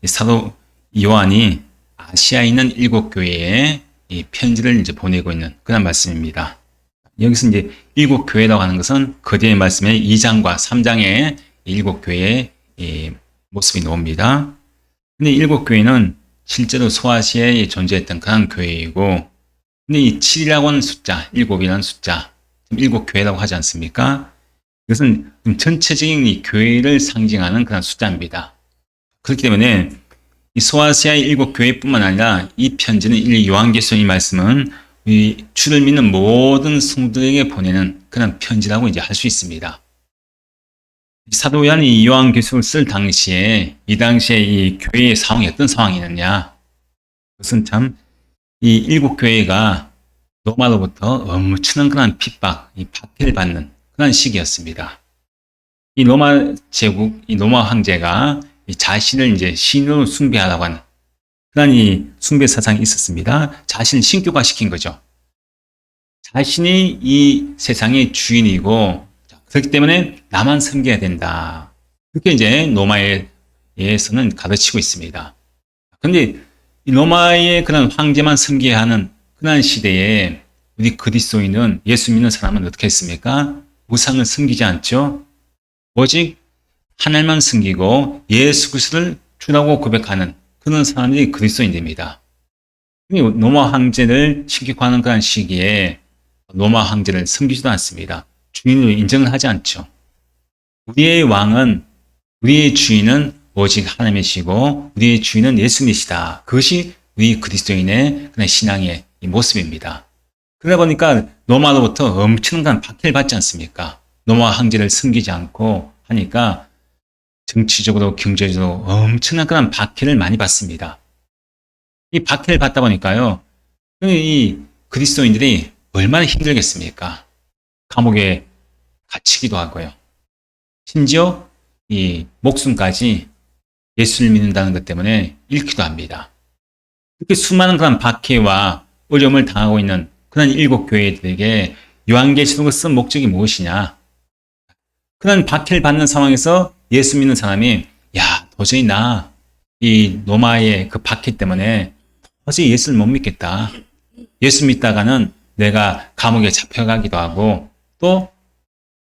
사도 요한이 아시아에 있는 7교회에 이 편지를 이제 보내고 있는 그런 말씀입니다. 여기서 이제 7교회라고 하는 것은 그뒤의 말씀의 2장과 3장의 7교회의 이 모습이 나옵니다. 근데 7교회는 실제로 소아시아에 존재했던 그런 교회이고, 근데 이 7이라고 하는 숫자, 7이라는 숫자, 7교회라고 하지 않습니까? 이것은 전체적인 이 교회를 상징하는 그런 숫자입니다. 그렇기 때문에 이 소아시아의 7교회뿐만 아니라 이 편지는 이 요한계시록 이 말씀은 이 주를 믿는 모든 성도에게 보내는 그런 편지라고 이제 할 수 있습니다. 사도 요한이 이 요한계시록을 쓸 당시에 이 당시에 이 교회의 상황이 어떤 상황이었냐? 그것은 참 이 7교회가 로마로부터 엄청난 그런 핍박, 이 박해를 받는 그런 시기였습니다. 이 로마 제국, 이 로마 황제가 이 자신을 이제 신으로 숭배하라고 하는 그런 이 숭배 사상이 있었습니다. 자신을 신격화시킨 거죠. 자신이 이 세상의 주인이고, 그렇기 때문에 나만 섬겨야 된다. 그렇게 이제 로마에서는 가르치고 있습니다. 그런데 이 로마의 그런 황제만 섬겨야 하는 그런 시대에 우리 그리스도인은, 예수 믿는 사람은 어떻게 했습니까? 우상을 섬기지 않죠. 오직 하나님만 섬기고 예수 그리스도를 주라고 고백하는 그런 사람들이 그리스도인입니다. 로마 황제를 신격화하는 그런 시기에 로마 황제를 섬기지도 않습니다. 주인으로 인정을 하지 않죠. 우리의 왕은, 우리의 주인은 오직 하나님이시고 우리의 주인은 예수님이시다. 그것이 우리 그리스도인의 그런 신앙의 모습입니다. 그러다 보니까 로마로부터 엄청난 박해를 받지 않습니까? 로마 황제를 섬기지 않고 하니까 정치적으로 경제적으로 엄청난 그런 박해를 많이 받습니다. 이 박해를 받다 보니까요, 이 그리스도인들이 얼마나 힘들겠습니까? 감옥에 갇히기도 하고요. 심지어 이 목숨까지 예수를 믿는다는 것 때문에 잃기도 합니다. 이렇게 수많은 그런 박해와 어려움을 당하고 있는 그런 7교회들에게 요한계시록을 쓴 목적이 무엇이냐? 그런 박해를 받는 상황에서 예수 믿는 사람이, 야, 도저히 나 이 로마의 그 박해 때문에 도저히 예수를 못 믿겠다. 예수 믿다가는 내가 감옥에 잡혀가기도 하고 또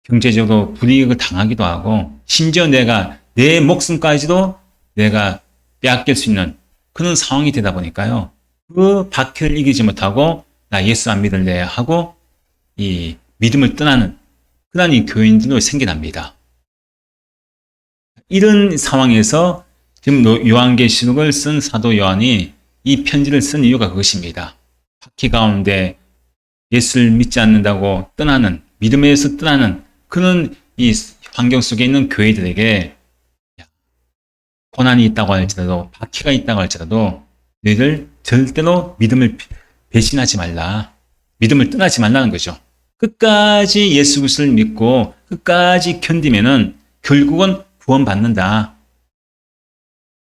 경제적으로 불이익을 당하기도 하고 심지어 내가 내 목숨까지도 내가 빼앗길 수 있는 그런 상황이 되다 보니까요. 그 박해를 이기지 못하고 나 예수 안 믿을래 하고 이 믿음을 떠나는 그런 이 교인들도 생겨납니다. 이런 상황에서 지금 요한계시록을 쓴 사도 요한이 이 편지를 쓴 이유가 그것입니다. 박해 가운데 예수를 믿지 않는다고 떠나는, 믿음에서 떠나는 그런 이 환경 속에 있는 교회들에게 고난이 있다고 할지라도, 박해가 있다고 할지라도 너희들 절대로 믿음을 배신하지 말라. 믿음을 떠나지 말라는 거죠. 끝까지 예수 그리스도를 믿고 끝까지 견디면은 결국은 구원받는다.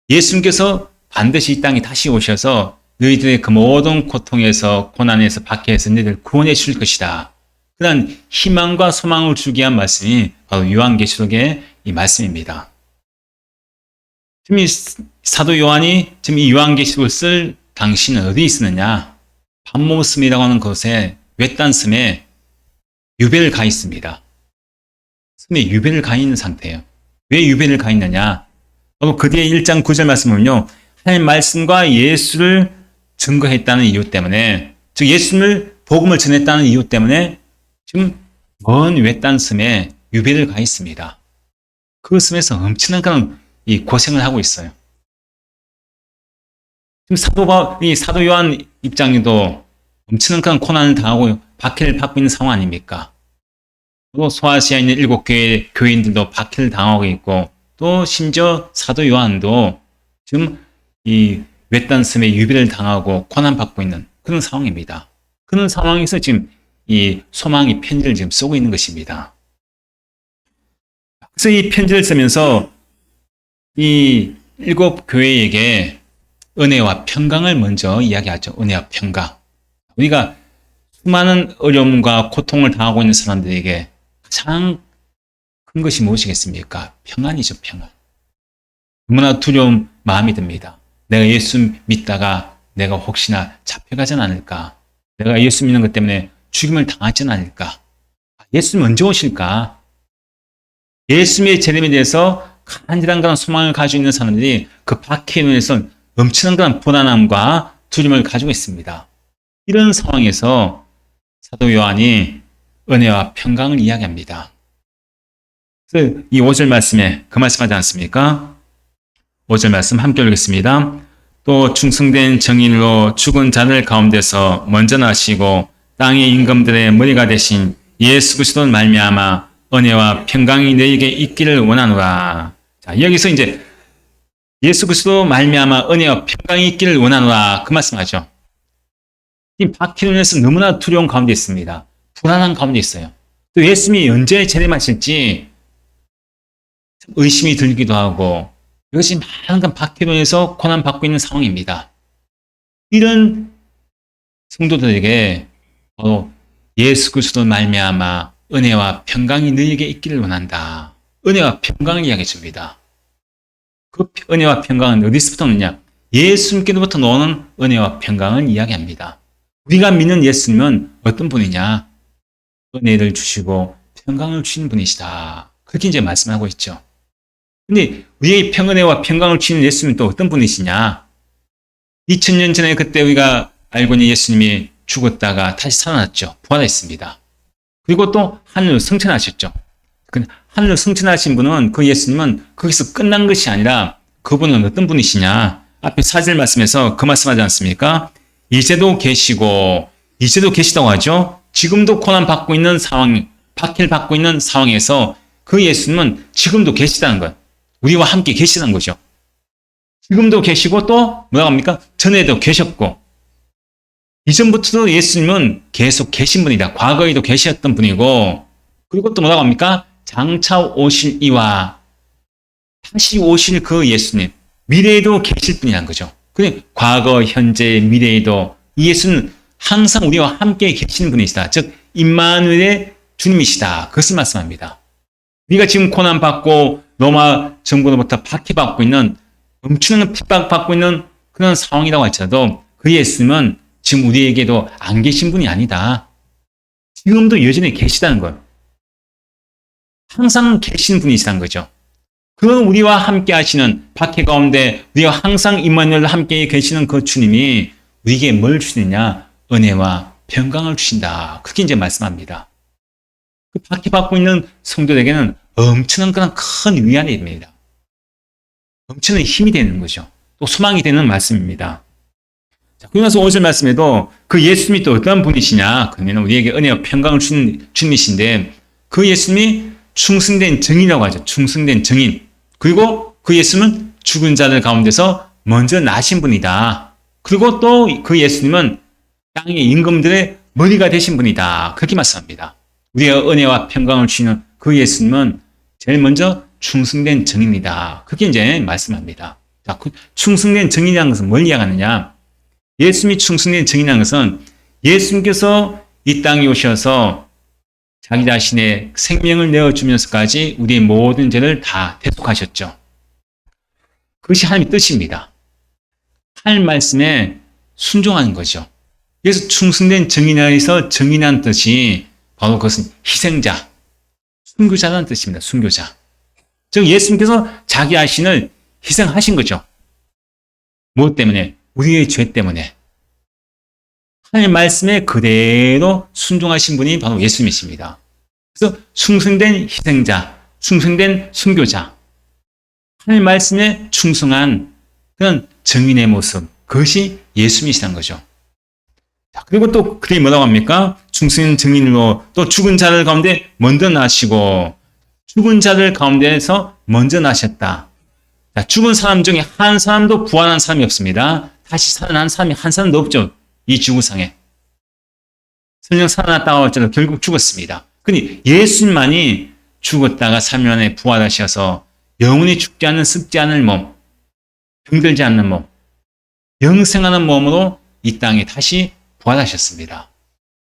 예수님께서 반드시 이 땅에 다시 오셔서 너희들의 그 모든 고통에서, 고난에서, 박해에서 너희들 구원해 주실 것이다. 그런 희망과 소망을 주기 위한 말씀이 바로 요한계시록의 이 말씀입니다. 지금 이 사도 요한이 지금 이 요한계시록을 쓸 당시는 어디 있었느냐? patmos이라고 하는 곳에 외딴 섬에 유배를 가 있습니다. 섬에 유배를 가 있는 상태예요. 왜 유배를 가 있느냐? 바로 그 뒤에 1장 9절 말씀은요, 하나님의 말씀과 예수를 증거했다는 이유 때문에, 즉 예수를 복음을 전했다는 이유 때문에 지금 먼 외딴 섬에 유배를 가 있습니다. 그 섬에서 엄청난 그런 이 고생을 하고 있어요. 지금 사도 요한 입장에도 엄청난 그런 고난을 당하고 박해를 받고 있는 상황 아닙니까? 또 소아시아에 있는 7교회 교인들도 박해를 당하고 있고, 또 심지어 사도 요한도 지금 이 외딴 섬에 유배를 당하고 고난받고 있는 그런 상황입니다. 그런 상황에서 지금 이 소망의 편지를 지금 쓰고 있는 것입니다. 그래서 이 편지를 쓰면서 이 7교회에게 은혜와 평강을 먼저 이야기하죠. 은혜와 평강. 우리가 수많은 어려움과 고통을 당하고 있는 사람들에게 가장 큰 것이 무엇이겠습니까? 평안이죠, 평안. 너무나 두려운 마음이 듭니다. 내가 예수 믿다가 내가 혹시나 잡혀가진 않을까? 내가 예수 믿는 것 때문에 죽임을 당하진 않을까? 예수님 언제 오실까? 예수님의 재림에 대해서 간절한 그런 소망을 가지고 있는 사람들이 그 박해론에서 엄청난 그런 불안함과 두려움을 가지고 있습니다. 이런 상황에서 사도 요한이 은혜와 평강을 이야기합니다. 그래서 이 5절 말씀에 그 말씀하지 않습니까? 5절 말씀 함께 읽겠습니다. 또 충성된 정인으로 죽은 자들 가운데서 먼저 나시고 땅의 임금들의 머리가 되신 예수 그리스도 말미암아 은혜와 평강이 너희에게 있기를 원하노라. 자, 여기서 이제 예수 그리스도 말미암아 은혜와 평강이 있기를 원하노라 그 말씀하죠. 이 박해론에서 너무나 두려운 가운데 있습니다. 불안한 가운데 있어요. 또 예수님이 언제 재림하실지 의심이 들기도 하고 이것이 많은 박해론에서 고난받고 있는 상황입니다. 이런 성도들에게 바로 예수 그리스도 말미암아 은혜와 평강이 너희에게 있기를 원한다. 은혜와 평강을 이야기해 줍니다. 그 은혜와 평강은 어디서부터 오느냐? 예수님께로부터 나오는 은혜와 평강을 이야기합니다. 우리가 믿는 예수님은 어떤 분이냐? 은혜를 주시고 평강을 주시는 분이시다. 그렇게 이제 말씀하고 있죠. 근데 우리의 평은혜와 평강을 주시는 예수님은 또 어떤 분이시냐? 2000년 전에 그때 우리가 알고 있는 예수님이 죽었다가 다시 살아났죠. 부활했습니다. 그리고 또 하늘로 승천하셨죠. 하늘로 승천하신 분은 그 예수님은 거기서 끝난 것이 아니라 그분은 어떤 분이시냐? 앞에 4절 말씀에서 그 말씀하지 않습니까? 이제도 계시다고 하죠. 지금도 고난받고 있는 상황, 박해를 받고 있는 상황에서 그 예수님은 지금도 계시다는 거예요. 우리와 함께 계시다는 거죠. 지금도 계시고 또 뭐라고 합니까? 전에도 계셨고 이전부터도 예수님은 계속 계신 분이다. 과거에도 계셨던 분이고 그리고 또 뭐라고 합니까? 장차 오실 이와 다시 오실 그 예수님 미래에도 계실 분이라는 거죠. 그런데 과거, 현재, 미래에도 이 예수는 항상 우리와 함께 계시는 분이시다. 즉 임마누엘의 주님이시다. 그것을 말씀합니다. 우리가 지금 고난받고 로마 정부로부터 박해받고 있는 엄청난 핍박받고 있는 그런 상황이라고 할지라도 그 예수님은 지금 우리에게도 안 계신 분이 아니다. 지금도 여전히 계시다는 거예요. 항상 계신 분이시다는 거죠. 그건 우리와 함께 하시는 박해 가운데 우리와 항상 임마누엘과 함께 계시는 그 주님이 우리에게 뭘 주시느냐? 은혜와 평강을 주신다. 그렇게 이제 말씀합니다. 그 박해받고 있는 성도들에게는 엄청난 그런 큰 위안이 됩니다. 엄청난 힘이 되는 거죠. 또 소망이 되는 말씀입니다. 자, 그러고 나서 5절 말씀에도 그 예수님이 또 어떤 분이시냐? 그러면 우리에게 은혜와 평강을 주신 주님이신데 그 예수님이 충성된 정인이라고 하죠. 충성된 정인. 그리고 그 예수님은 죽은 자들 가운데서 먼저 나신 분이다. 그리고 또 그 예수님은 땅의 임금들의 머리가 되신 분이다. 그렇게 말씀합니다. 우리의 은혜와 평강을 주시는 그 예수님은 제일 먼저 충성된 정인이다. 그렇게 이제 말씀합니다. 자, 그 충성된 정인이라는 것은 뭘 이야기하느냐? 예수님이 충성된 정인이라는 것은 예수님께서 이 땅에 오셔서 자기 자신의 생명을 내어주면서까지 우리의 모든 죄를 다 대속하셨죠. 그것이 하나님의 뜻입니다. 하나님 말씀에 순종하는 거죠. 그래서 충성된 정인에서 정인이라는 뜻이 바로 그것은 희생자, 순교자라는 뜻입니다. 순교자. 즉 예수님께서 자기 자신을 희생하신 거죠. 무엇 때문에? 우리의 죄 때문에. 하나님 말씀에 그대로 순종하신 분이 바로 예수님이십니다. 그래서 충성된 희생자, 충성된 순교자, 하나님 말씀에 충성한 그런 정인의 모습, 그것이 예수님이시라는 거죠. 자, 그리고 또 그들이 뭐라고 합니까? 충성된 정인으로 또 죽은 자들 가운데 먼저 나시고 죽은 자들 가운데에서 먼저 나셨다. 자, 죽은 사람 중에 한 사람도 부활한 사람이 없습니다. 다시 살아난 사람이 한 사람도 없죠. 이 지구상에. 설령 살아났다고 할지라도 결국 죽었습니다. 근데 예수님만이 죽었다가 3일 만에 부활하셔서 영원히 죽지 않는 썩지 않을 몸, 병들지 않는 몸, 영생하는 몸으로 이 땅에 다시 부활하셨습니다.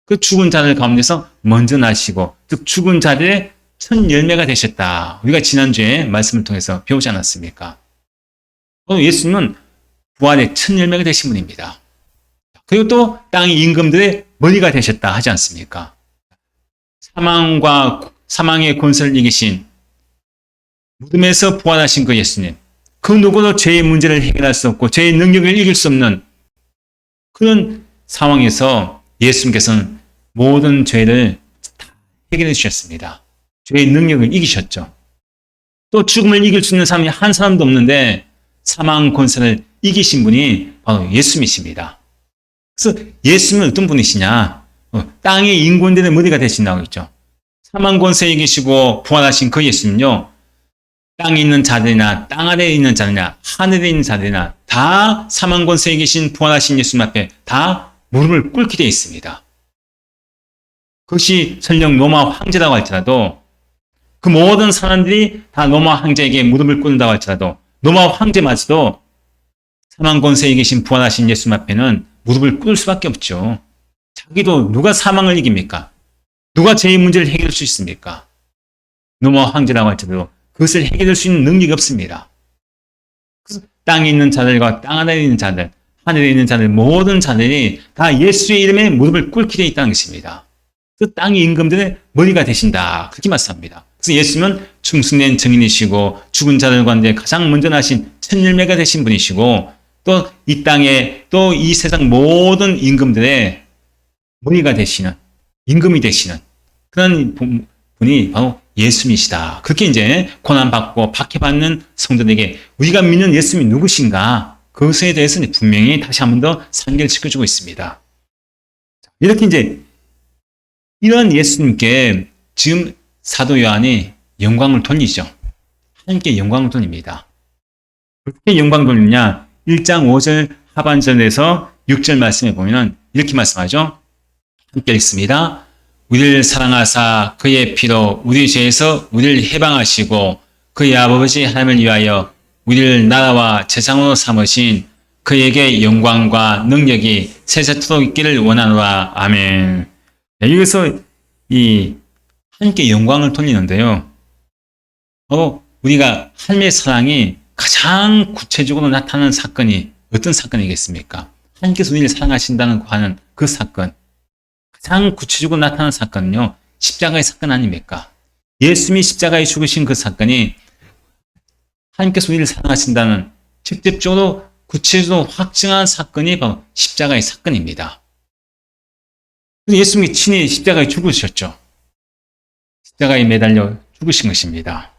그 죽은 자들 가운데서 먼저 나시고 즉 죽은 자들의 첫 열매가 되셨다. 우리가 지난주에 말씀을 통해서 배우지 않았습니까? 예수님은 부활의 첫 열매가 되신 분입니다. 그리고 또 땅의 임금들의 머리가 되셨다 하지 않습니까? 사망의 권세를 이기신 무덤에서 부활하신 그 예수님. 그 누구도 죄의 문제를 해결할 수 없고 죄의 능력을 이길 수 없는 그런 상황에서 예수님께서는 모든 죄를 다 해결해 주셨습니다. 죄의 능력을 이기셨죠. 또 죽음을 이길 수 있는 사람이 한 사람도 없는데 사망 권세를 이기신 분이 바로 예수님이십니다. 그래서 예수님은 어떤 분이시냐? 땅의 인권들의 머리가 되신다고 했죠. 사망 권세 이기시고 부활하신 그 예수님은요. 땅에 있는 자들이나 땅 아래에 있는 자들이나 하늘에 있는 자들이나 다 사망 권세에 계신 부활하신 예수님 앞에 다 무릎을 꿇게 되어 있습니다. 그것이 설령 로마 황제라고 할지라도 그 모든 사람들이 다 로마 황제에게 무릎을 꿇는다고 할지라도 로마 황제마저도 사망 권세에 계신 부활하신 예수님 앞에는 무릎을 꿇을 수밖에 없죠. 자기도 누가 사망을 이깁니까? 누가 죄의 문제를 해결할 수 있습니까? 로마 황제라고 할지라도 그것을 해결할 수 있는 능력이 없습니다. 그래서 땅에 있는 자들과 땅 아래에 있는 자들, 하늘에 있는 자들, 모든 자들이 다 예수의 이름에 무릎을 꿇게 되어 있다는 것입니다. 그 땅의 임금들의 머리가 되신다. 그렇게 말씀합니다. 그래서 예수님은 충성된 증인이시고 죽은 자들 가운데 가장 먼저 나신 첫 열매가 되신 분이시고 또 이 땅에 또 이 세상 모든 임금들의 머리가 되시는 임금이 되시는 그런 분이 바로 예수님이시다. 그렇게 이제 고난받고 박해받는 성도들에게 우리가 믿는 예수님이 누구신가? 그것에 대해서 분명히 다시 한 번 더 상기시켜주고 있습니다. 이렇게 이제 이런 예수님께 지금 사도 요한이 영광을 돌리죠. 하나님께 영광을 돌립니다. 어떻게 영광 돌리냐? 1장 5절 하반절에서 6절 말씀에 보면 이렇게 말씀하죠. 함께 읽습니다. 우리를 사랑하사 그의 피로 우리 죄에서 우리를 해방하시고 그의 아버지 하나님을 위하여 우리를 나라와 제사장으로 삼으신 그에게 영광과 능력이 세세토록 있기를 원하노라. 아멘. 여기서 이 하나님께 영광을 돌리는데요. 우리가 하나님의 사랑이 가장 구체적으로 나타나는 사건이 어떤 사건이겠습니까? 하나님께서 우리를 사랑하신다는 하는 그 사건. 가장 구체적으로 나타나는 사건은요. 십자가의 사건 아닙니까? 예수님이 십자가에 죽으신 그 사건이 하나님께서 우리를 사랑하신다는 직접적으로 구체적으로 확증한 사건이 바로 십자가의 사건입니다. 예수님이 친히 십자가에 죽으셨죠. 십자가에 매달려 죽으신 것입니다.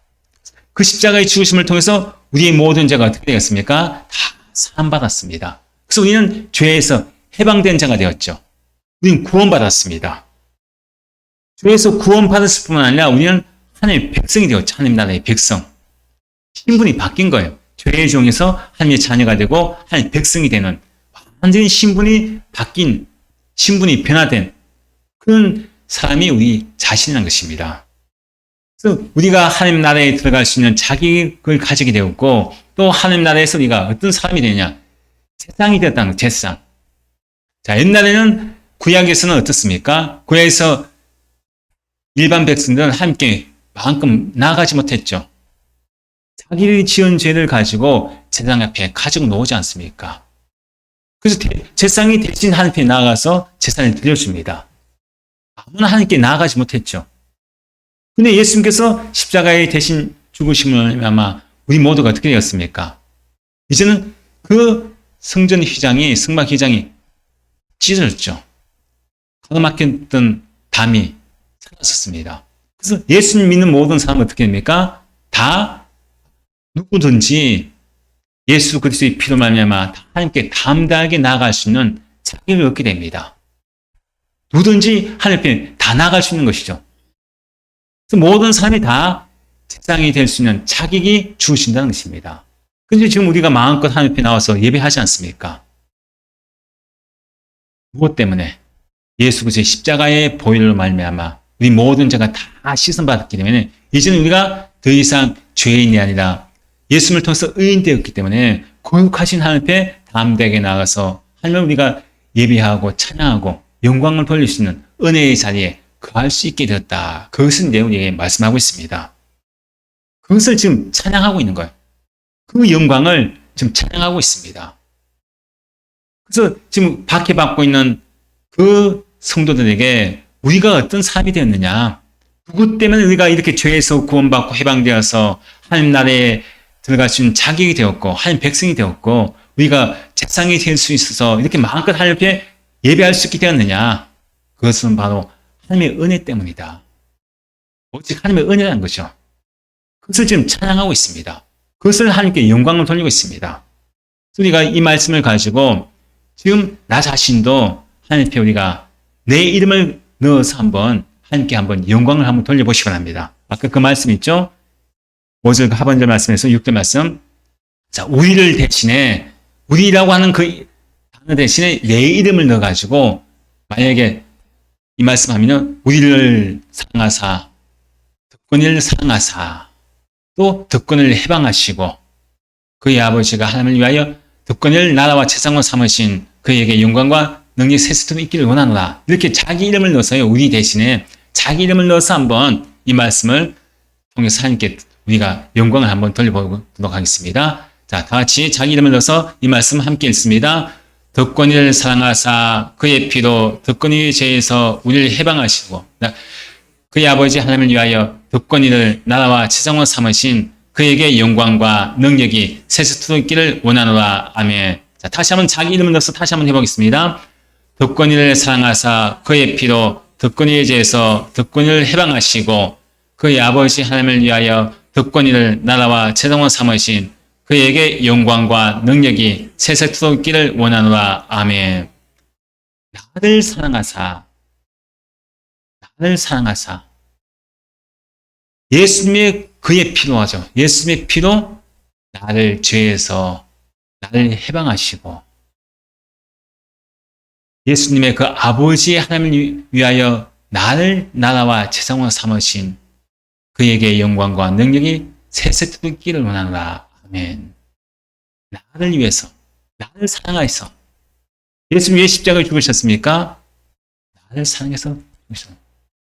그 십자가의 죽으심을 통해서 우리의 모든 죄가 어떻게 되었습니까? 다 사함받았습니다. 그래서 우리는 죄에서 해방된 자가 되었죠. 우리는 구원받았습니다. 죄에서 구원받았을 뿐만 아니라 우리는 하나님의 백성이 되었죠. 하나님 나라의 백성. 신분이 바뀐 거예요. 죄의 종에서 하나님의 자녀가 되고 하나님의 백성이 되는 완전히 신분이 바뀐, 신분이 변화된 그런 사람이 우리 자신이라는 것입니다. 그래서 우리가 하나님 나라에 들어갈 수 있는 자격을 가지게 되었고 또 하나님 나라에서 우리가 어떤 사람이 되냐? 제사장이 되었다는 거예요. 제사장. 자, 옛날에는 구약에서는 어떻습니까? 구약에서 일반 백성들은 함께 마음껏 나아가지 못했죠. 자기를 지은 죄를 가지고 제사장 앞에 가지고 나오지 않습니까? 그래서 제사장이 대신 하나님께 나아가서 제사를 드려줍니다. 아무나 하나님께 나아가지 못했죠. 근데 예수님께서 십자가에 대신 죽으심을 아마 우리 모두가 어떻게 되었습니까? 이제는 그 성전 휘장이, 성막 휘장이 찢어졌죠. 가로막혔던 담이 사라졌습니다. 그래서 예수님 믿는 모든 사람은 어떻게 됩니까? 다 누구든지 예수 그리스도의 피로 말미암아 하나님께 담대하게 나아갈 수 있는 자격을 얻게 됩니다. 누구든지 하나님 앞에 다 나아갈 수 있는 것이죠. 그래서 모든 사람이 다 제사장이 될 수 있는 자격이 주어진다는 것입니다. 그런데 지금 우리가 마음껏 하나님 앞에 나와서 예배하지 않습니까? 무엇 때문에? 예수 그리스도의 십자가의 보혈로 말미암아 우리 모든 죄가 다 씻음받았기 때문에 이제는 우리가 더 이상 죄인이 아니라 예수님을 통해서 의인 되었기 때문에 거룩하신 하나님 앞에 담대하게 나가서 하나님을 우리가 예배하고 찬양하고 영광을 돌릴 수 있는 은혜의 자리에 거할 수 있게 되었다. 그것은 이제 우리에게 말씀하고 있습니다. 그것을 지금 찬양하고 있는 거예요. 그 영광을 지금 찬양하고 있습니다. 그래서 지금 박해받고 있는 그 성도들에게 우리가 어떤 삶이 되었느냐, 누구 때문에 우리가 이렇게 죄에서 구원받고 해방되어서 하나님 나라에 들어갈 수 있는 자격이 되었고 하나님 백성이 되었고 우리가 제사장이 될 수 있어서 이렇게 마음껏 하나님 앞에 예배할 수 있게 되었느냐, 그것은 바로 하나님의 은혜 때문이다. 오직 하나님의 은혜라는 거죠. 그것을 지금 찬양하고 있습니다. 그것을 하나님께 영광을 돌리고 있습니다. 우리가 이 말씀을 가지고 지금 나 자신도 하나님 앞에 우리가 내 이름을 넣어서 하나님께 한번 영광을 한번 돌려보시기 바랍니다. 아까 그 말씀 있죠? 5절 하반절 말씀에서 6절 말씀. 자, 우리를 대신에, 우리라고 하는 그 단어 대신에 내 이름을 넣어가지고 만약에 이 말씀 하면은 우리를 사랑하사, 덕분을 사랑하사, 또 덕분을 해방하시고 그의 아버지가 하나님을 위하여 덕분을 나라와 재상으로 삼으신 그에게 영광과 능력이 세세토록 있기를 원하노라. 이렇게 자기 이름을 넣어서요. 우리 대신에 자기 이름을 넣어서 한번 이 말씀을 통해서 하나님께 우리가 영광을 한번 돌려보도록 하겠습니다. 자, 다 같이 자기 이름을 넣어서 이 말씀 함께 읽습니다. 덕분을 사랑하사 그의 피로 덕분의 죄에서 우리를 해방하시고 그의 아버지 하나님을 위하여 덕분이를 나라와 재상으로 삼으신 그에게 영광과 능력이 세세토록 있기를 원하노라. 아멘. 자, 다시 한번 자기 이름을 넣어서 다시 한번 해보겠습니다. 덕분이를 사랑하사 그의 피로 덕분의 죄에서 덕분을 해방하시고 그의 아버지 하나님을 위하여 덕분이를 나라와 재상으로 삼으신 그에게 영광과 능력이 세세토록 있기를 원하노라. 아멘. 나를 사랑하사, 나를 사랑하사. 예수님의 그의 피로 하죠. 예수님의 피로 나를 죄에서 나를 해방하시고 예수님의 그 아버지 하나님을 위하여 나를 나라와 재상으로 삼으신 그에게 영광과 능력이 세세토록 있기를 원하노라. 아멘. 나를 위해서, 나를 사랑하여서 예수님 왜 십자가를 죽으셨습니까? 나를 사랑해서 죽으셨습니다.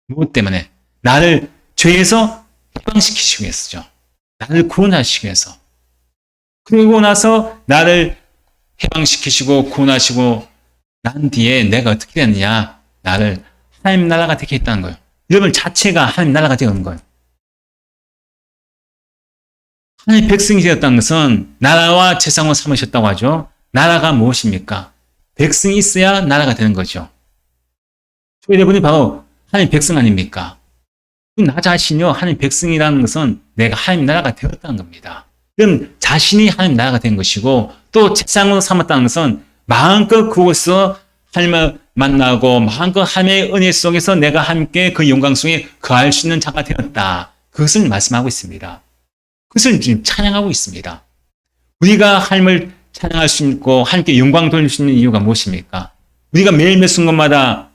무엇 때문에? 나를 죄에서 해방시키시기 위해서죠. 나를 구원하시기 위해서. 그리고 나서 나를 해방시키시고 구원하시고 난 뒤에 내가 어떻게 됐느냐? 나를 하나님 나라가 되게 했다는 거예요. 여러분 자체가 하나님 나라가 되는 거예요. 하나님 백성이 되었다는 것은 나라와 재상으로 삼으셨다고 하죠. 나라가 무엇입니까? 백성이 있어야 나라가 되는 거죠. 여러분이 바로 하나님 백성 아닙니까? 나 자신이요 하나님 백성이라는 것은 내가 하나님 나라가 되었다는 겁니다. 그럼 자신이 하나님 나라가 된 것이고 또 재상으로 삼았다는 것은 마음껏 그곳에서 하나님을 만나고 마음껏 하나님의 은혜 속에서 내가 함께 그 영광 속에 거할 수 있는 자가 되었다. 그것을 말씀하고 있습니다. 그것을 지금 찬양하고 있습니다. 우리가 하나님을 찬양할 수 있고 하나님께 영광 돌릴 수 있는 이유가 무엇입니까? 우리가 매일매일 순간마다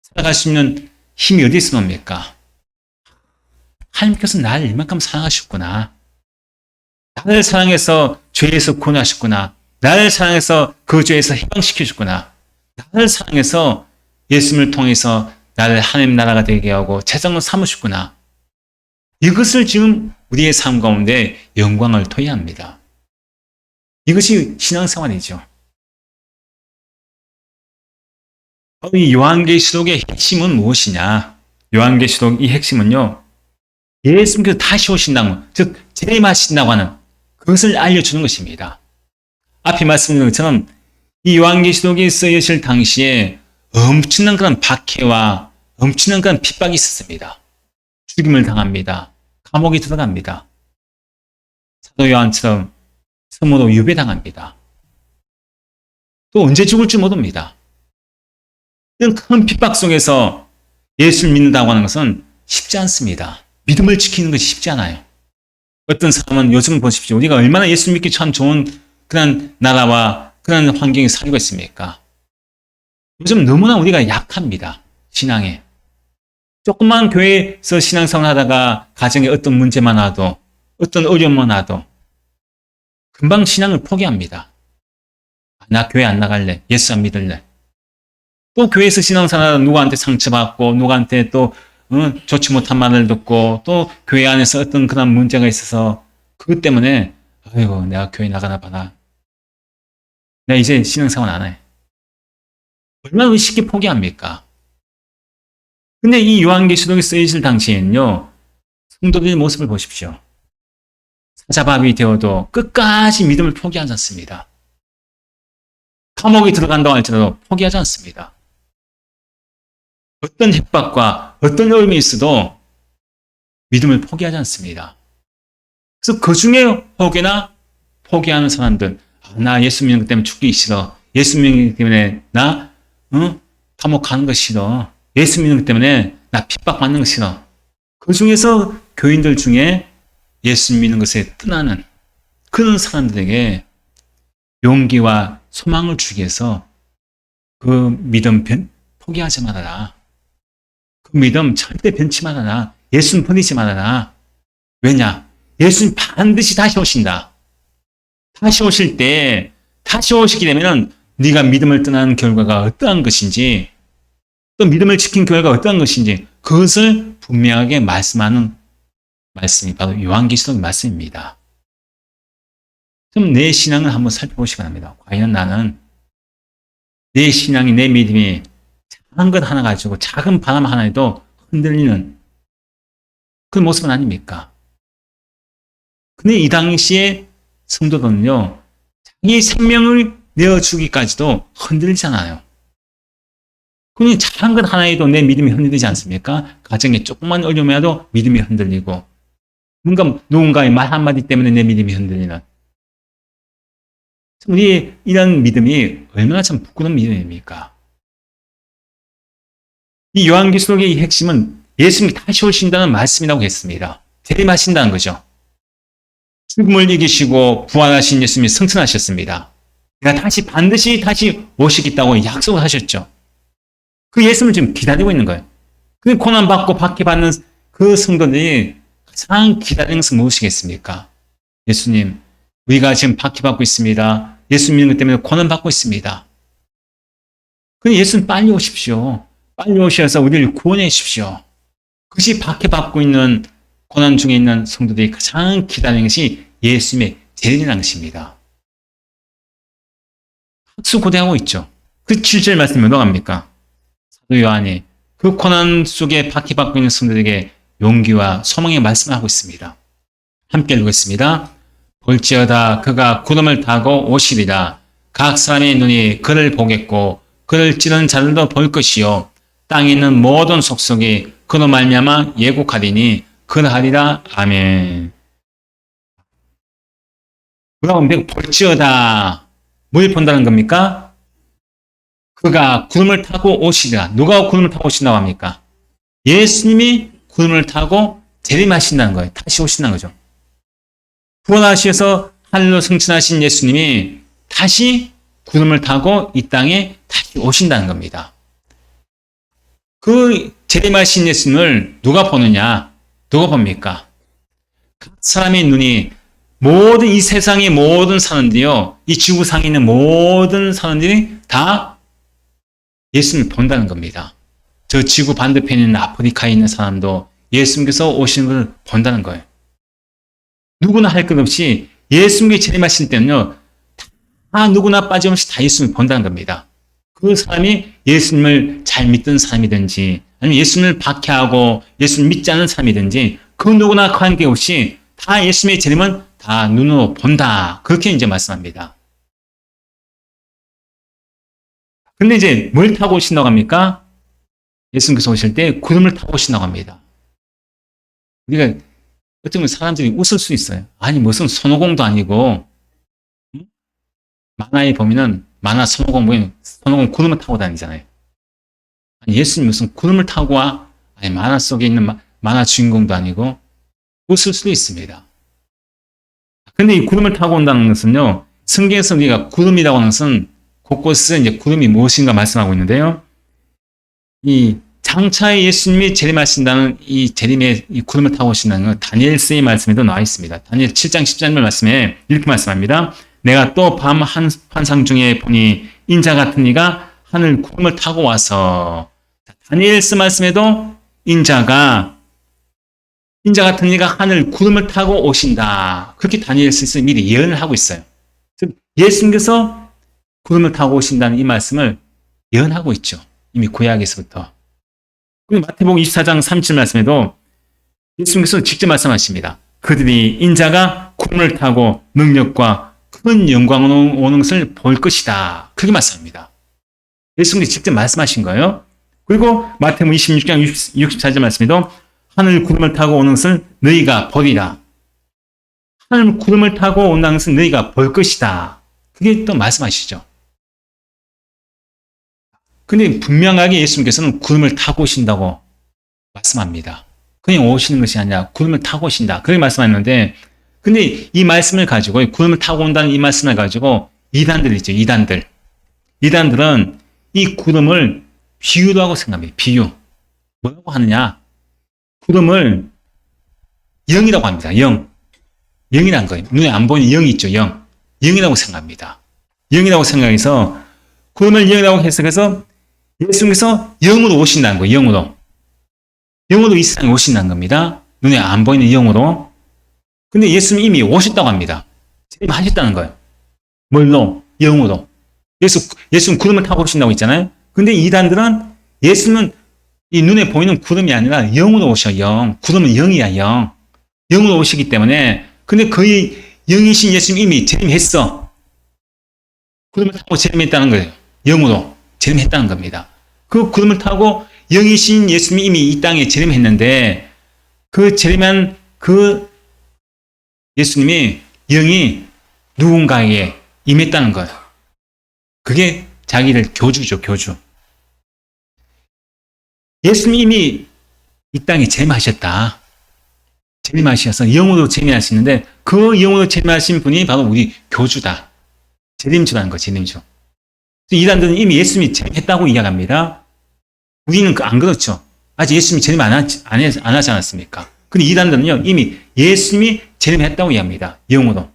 살아갈 수 있는 힘이 어디서 옵니까? 하나님께서 나를 이만큼 사랑하셨구나. 나를 사랑해서 죄에서 구원하셨구나. 나를 사랑해서 그 죄에서 해방시켜줬구나. 나를 사랑해서 예수님을 통해서 나를 하나님 나라가 되게 하고 재상으로 삼으셨구나. 이것을 지금 우리의 삶 가운데 영광을 토해야 합니다. 이것이 신앙생활이죠. 이 요한계시록의 핵심은 무엇이냐? 요한계시록 이 핵심은요. 예수님께서 다시 오신다고, 즉 재림하신다고 하는 그것을 알려주는 것입니다. 앞에 말씀드린 것처럼 이 요한계시록이 쓰여질 당시에 엄청난 그런 박해와 엄청난 그런 핍박이 있었습니다. 죽임을 당합니다. 감옥에 들어갑니다. 사도 요한처럼 섬으로 유배당합니다. 또 언제 죽을지 모릅니다. 이런 큰 핍박 속에서 예수를 믿는다고 하는 것은 쉽지 않습니다. 믿음을 지키는 것이 쉽지 않아요. 어떤 사람은 요즘 보십시오. 우리가 얼마나 예수 믿기 참 좋은 그런 나라와 그런 환경에 살고 있습니까? 요즘 너무나 우리가 약합니다. 신앙에. 조그만 교회에서 신앙생활 하다가 가정에 어떤 문제만 와도 어떤 어려움만 와도 금방 신앙을 포기합니다. 나 교회 안 나갈래. 예수 안 믿을래. 또 교회에서 신앙생활 하다가 누구한테 상처받고 누구한테 또 좋지 못한 말을 듣고 또 교회 안에서 어떤 그런 문제가 있어서 그것 때문에 아이고 내가 교회 나가나 봐라. 내가 이제 신앙생활 안 해. 얼마나 쉽게 포기합니까? 근데 이 요한계시록이 쓰여질 당시에는요, 성도들의 모습을 보십시오. 사자밥이 되어도 끝까지 믿음을 포기하지 않습니다. 감옥에 들어간다고 할지라도 포기하지 않습니다. 어떤 협박과 어떤 어려움이 있어도 믿음을 포기하지 않습니다. 그래서 그 중에 혹여나 포기하는 사람들, 나 예수 믿는 것 때문에 죽기 싫어. 예수 믿는 것 때문에 나 감옥 가는 거 싫어. 예수 믿는 것 때문에 나 핍박받는 거 싫어. 그 중에서 교인들 중에 예수 믿는 것에 떠나는 그런 사람들에게 용기와 소망을 주기 위해서 그 믿음 포기하지 말아라. 그 믿음 절대 변치 말아라. 예수는 버리지 말아라. 왜냐? 예수는 반드시 다시 오신다. 다시 오실 때, 다시 오시게 되면은 네가 믿음을 떠나는 결과가 어떠한 것인지, 또 믿음을 지킨 결과가 어떠한 것인지, 그것을 분명하게 말씀하는 말씀이 바로 요한계시록 말씀입니다. 그럼 내 신앙을 한번 살펴보시기 바랍니다. 과연 나는 내 신앙이, 내 믿음이 작은 것 하나 가지고 작은 바람 하나에도 흔들리는 그 모습은 아닙니까? 근데 이 당시에 성도들은요, 자기 생명을 내어주기까지도 흔들리잖아요. 그러니 작은 것 하나에도 내 믿음이 흔들리지 않습니까? 가정에 조금만 어려움이라도 믿음이 흔들리고, 뭔가 누군가의 말 한마디 때문에 내 믿음이 흔들리는. 우리 이런 믿음이 얼마나 참 부끄러운 믿음입니까? 이 요한계시록의 이 핵심은 예수님이 다시 오신다는 말씀이라고 했습니다. 재림하신다는 거죠. 죽음을 이기시고 부활하신 예수님이 승천하셨습니다. 내가 반드시 다시 오시겠다고 약속을 하셨죠. 그 예수님을 지금 기다리고 있는 거예요. 그 고난받고 박해받는 그 성도들이 가장 기다리는 것은 무엇이겠습니까? 예수님, 우리가 지금 박해받고 있습니다. 예수 믿는 것 때문에 고난받고 있습니다. 그런데 예수님 빨리 오십시오. 빨리 오셔서 우리를 구원해 주십시오. 그것이 박해받고 있는 고난 중에 있는 성도들이 가장 기다리는 것이 예수님의 재림이라는 것입니다. 학수고대하고 있죠. 그 7절 말씀이 뭐라고 합니까? 사도 요한이 그 고난 속에 박해받고 있는 성도들에게 용기와 소망의 말씀을 하고 있습니다. 함께 읽겠습니다. 볼지어다 그가 구름을 타고 오시리라. 각 사람의 눈이 그를 보겠고 그를 찌르는 자들도 볼 것이요 땅에 있는 모든 속속이 그로 말미암아 예국하리니 그러하리라. 아멘. 뭐라고 하면 볼지어다. 뭘 본다는 겁니까? 그가 구름을 타고 오시리라. 누가 구름을 타고 오신다고 합니까? 예수님이 구름을 타고 재림하신다는 거예요. 다시 오신다는 거죠. 부활하셔서 하늘로 승천하신 예수님이 다시 구름을 타고 이 땅에 다시 오신다는 겁니다. 그 재림하신 예수님을 누가 보느냐? 누가 봅니까? 각 사람의 눈이 모든 이 세상의 모든 사람들이요. 이 지구상에 있는 모든 사람들이 다 예수님을 본다는 겁니다. 저 지구 반대편에 있는 아프리카에 있는 사람도 예수님께서 오시는 걸 본다는 거예요. 누구나 할 것 없이 예수님이 재림하실 때는요. 다 누구나 빠짐없이 다 예수님을 본다는 겁니다. 그 사람이 예수님을 잘 믿던 사람이든지 아니면 예수님을 박해하고 예수님을 믿지 않는 사람이든지 그 누구나 관계없이 다 예수님의 재림은 다 눈으로 본다. 그렇게 이제 말씀합니다. 근데 이제 뭘 타고 오신다고 합니까? 예수님께서 오실 때 구름을 타고 오신다고 합니다. 우리가 어쩌면 사람들이 웃을 수 있어요. 아니 무슨 손오공도 아니고 만화에 보면은 만화 손오공 보면 손오공 구름을 타고 다니잖아요. 아니 예수님 무슨 구름을 타고 와? 아니 만화 속에 있는 만화 주인공도 아니고 웃을 수도 있습니다. 근데 이 구름을 타고 온다는 것은요. 성경에서 우리가 구름이라고 하는 것은 곳곳에서 이제 구름이 무엇인가 말씀하고 있는데요. 이 장차에 예수님이 재림하신다는 이 재림의 이 구름을 타고 오신다는 건 다니엘서의 말씀에도 나와 있습니다. 다니엘 7장 10절 말씀에 이렇게 말씀합니다. 내가 또 밤 환상 중에 보니 인자 같은 이가 하늘 구름을 타고 와서 다니엘서 말씀에도 인자 같은 이가 하늘 구름을 타고 오신다. 그렇게 다니엘서에서 미리 예언을 하고 있어요. 즉 예수님께서 구름을 타고 오신다는 이 말씀을 예언하고 있죠. 이미 구약에서부터. 그리고 마태복음 24장 37 말씀에도 예수님께서 직접 말씀하십니다. 그들이 인자가 구름을 타고 능력과 큰 영광으로 오는 것을 볼 것이다. 그렇게 말씀합니다. 예수님이 직접 말씀하신 거예요. 그리고 마태복음 26장 64절 말씀에도 하늘 구름을 타고 오는 것을 너희가 보리라. 하늘 구름을 타고 온다는 것을 너희가 볼 것이다. 그게 또 말씀하시죠. 근데 분명하게 예수님께서는 구름을 타고 오신다고 말씀합니다. 그냥 오시는 것이 아니라 구름을 타고 오신다. 그렇게 말씀하셨는데, 근데 이 말씀을 가지고, 구름을 타고 온다는 이 말씀을 가지고, 이단들 있죠, 이단들. 이단들은 이 구름을 비유로 하고 생각합니다. 비유. 뭐라고 하느냐? 구름을 영이라고 합니다. 영. 영이란 거예요. 눈에 안 보이는 영이 있죠, 영. 영이라고 생각합니다. 영이라고 생각해서, 구름을 영이라고 해석해서, 예수님께서 영으로 오신다는 거예요, 영으로. 영으로 이 세상에 오신다는 겁니다. 눈에 안 보이는 영으로. 근데 예수님이 이미 오셨다고 합니다. 재림하셨다는 거예요. 뭘로? 영으로. 예수는 구름을 타고 오신다고 했잖아요. 근데 이단들은 예수님은 이 눈에 보이는 구름이 아니라 영으로 오셔, 영. 구름은 영이야, 영. 영으로 오시기 때문에, 근데 거의 영이신 예수님이 이미 재림했어. 구름을 타고 재림했다는 거예요. 영으로 재림했다는 겁니다. 그 구름을 타고 영이신 예수님이 이미 이 땅에 재림했는데, 그 재림한 그 예수님이 영이 누군가에게 임했다는 거예요. 그게 자기를 교주죠, 교주. 예수님이 이미 이 땅에 재림하셨다. 재림하셔서 영으로 재림하시는데, 그 영으로 재림하신 분이 바로 우리 교주다. 재림주라는 거, 재림주. 이단들은 이미 예수님이 재림했다고 이야기합니다. 우리는 안 그렇죠. 아직 예수님이 재림 안 하지 않았습니까? 근데 이단들은요, 이미 예수님이 재림했다고 이야기합니다. 영으로.